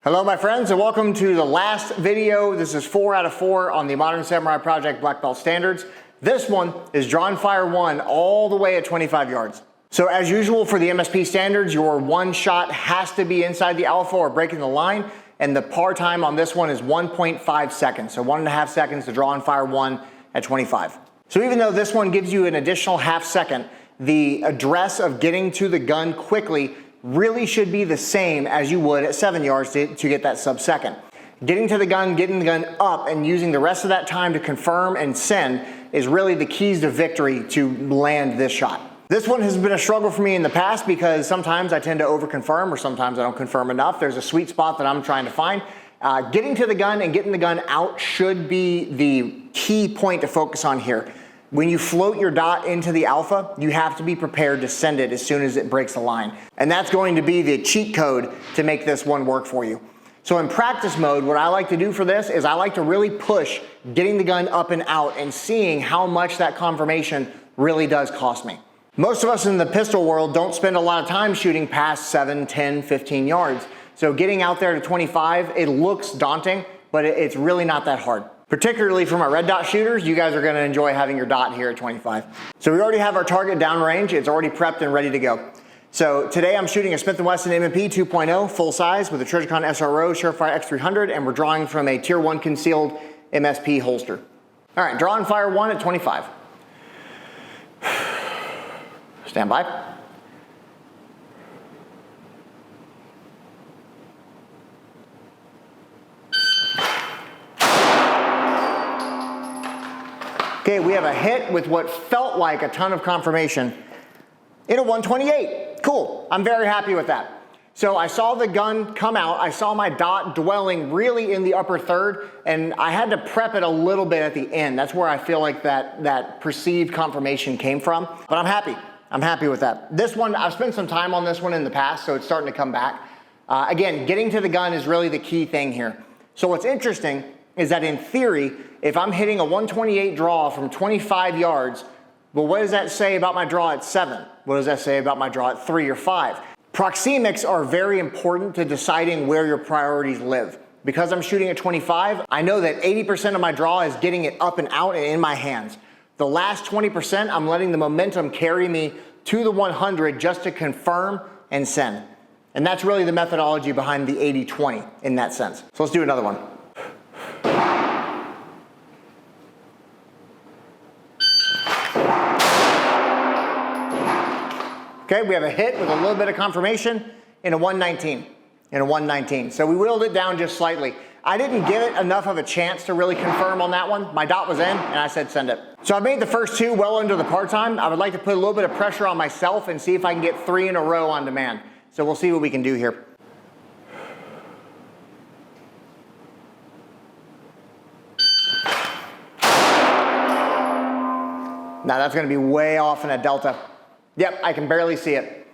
Hello my friends and welcome to the last video. This is 4 out of 4 on the Modern Samurai Project Black Belt Standards. This one is draw and fire 1 all the way at 25 yards. So as usual for the MSP standards, your one shot has to be inside the alpha or breaking the line, and the par time on this one is 1.5 seconds. So 1.5 seconds to draw and fire 1 at 25. So even though this one gives you an additional half second, the address of getting to the gun quickly really should be the same as you would at 7 yards to get that sub-second. Getting to the gun, getting the gun up, and using the rest of that time to confirm and send is really the keys to victory to land this shot. This one has been a struggle for me in the past because sometimes I tend to over-confirm or sometimes I don't confirm enough. There's a sweet spot that I'm trying to find. Getting to the gun and getting the gun out should be the key point to focus on here. When you float your dot into the alpha, you have to be prepared to send it as soon as it breaks the line. And that's going to be the cheat code to make this one work for you. So in practice mode, what I like to do for this is I like to really push getting the gun up and out and seeing how much that confirmation really does cost me. Most of us in the pistol world don't spend a lot of time shooting past 7, 10, 15 yards. So getting out there to 25, it looks daunting, but it's really not that hard. Particularly for my red dot shooters, you guys are gonna enjoy having your dot here at 25. So we already have our target downrange. It's already prepped and ready to go. So today I'm shooting a Smith & Wesson M&P 2.0 full size with a Trijicon SRO Surefire X300, and we're drawing from a Tier 1 concealed MSP holster. All right, draw and fire 1 at 25. Stand by. Okay, we have a hit with what felt like a ton of confirmation in a 128. Cool, I'm very happy with that. So I saw the gun come out, I saw my dot dwelling really in the upper third, and I had to prep it a little bit at the end. That's where I feel like that perceived confirmation came from, but I'm happy with that. This one, I've spent some time on this one in the past, so it's starting to come back. Again, getting to the gun is really the key thing here. So what's interesting is that in theory, if I'm hitting a 128 draw from 25 yards, well, what does that say about my draw at 7? What does that say about my draw at 3 or 5? Proxemics are very important to deciding where your priorities live. Because I'm shooting at 25, I know that 80% of my draw is getting it up and out and in my hands. The last 20%, I'm letting the momentum carry me to the 100 just to confirm and send. And that's really the methodology behind the 80-20 in that sense. So let's do another one. Okay, we have a hit with a little bit of confirmation in a 119. So we whittled it down just slightly. I didn't give it enough of a chance to really confirm on that one. My dot was in and I said send it. So I made the first 2 well under the par time. I would like to put a little bit of pressure on myself and see if I can get 3 in a row on demand. So we'll see what we can do here. Now that's gonna be way off in a delta. Yep, I can barely see it.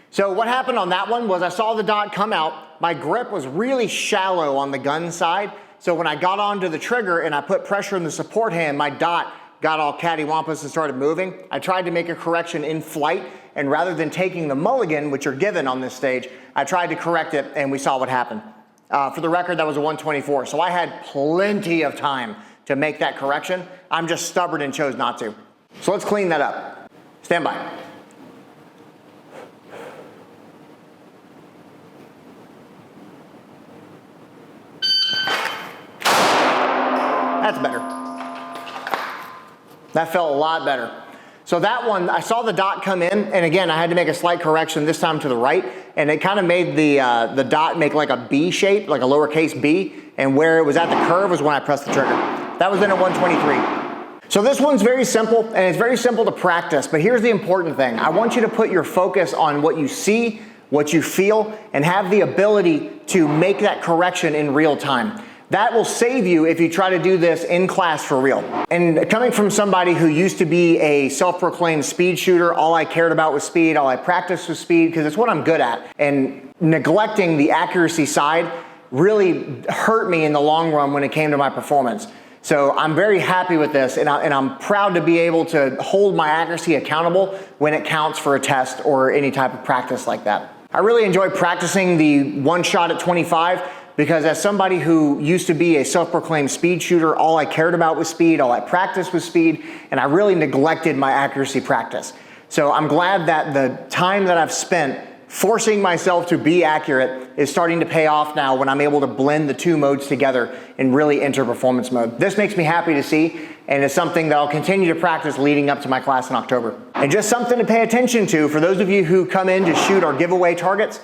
So what happened on that one was I saw the dot come out. My grip was really shallow on the gun side. So when I got onto the trigger and I put pressure in the support hand, my dot got all cattywampus and started moving. I tried to make a correction in flight, and rather than taking the mulligan, which you're given on this stage, I tried to correct it and we saw what happened. For the record, that was a 124. So I had plenty of time to make that correction. I'm just stubborn and chose not to. So let's clean that up. Stand by. That's better. That felt a lot better. So that one, I saw the dot come in, and again, I had to make a slight correction this time to the right, and it kind of made the dot make like a B shape, like a lowercase b, and where it was at the curve was when I pressed the trigger. That was in at 123. So this one's very simple, and it's very simple to practice, but here's the important thing. I want you to put your focus on what you see, what you feel, and have the ability to make that correction in real time. That will save you if you try to do this in class for real. And coming from somebody who used to be a self-proclaimed speed shooter, all I cared about was speed, all I practiced was speed, because it's what I'm good at. And neglecting the accuracy side really hurt me in the long run when it came to my performance. So I'm very happy with this, and I'm proud to be able to hold my accuracy accountable when it counts for a test or any type of practice like that. I really enjoy practicing the one shot at 25 because as somebody who used to be a self-proclaimed speed shooter, all I cared about was speed, all I practiced was speed, and I really neglected my accuracy practice. So I'm glad that the time that I've spent forcing myself to be accurate is starting to pay off now when I'm able to blend the two modes together and really enter performance mode. This makes me happy to see, and it's something that I'll continue to practice leading up to my class in October. And just something to pay attention to for those of you who come in to shoot our giveaway targets,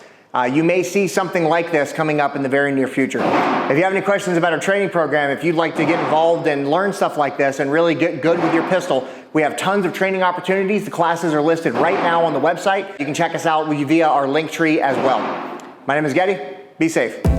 you may see something like this coming up in the very near future. If you have any questions about our training program, if you'd like to get involved and learn stuff like this and really get good with your pistol, we have tons of training opportunities. The classes are listed right now on the website. You can check us out via our link tree as well. My name is Getty. Be safe.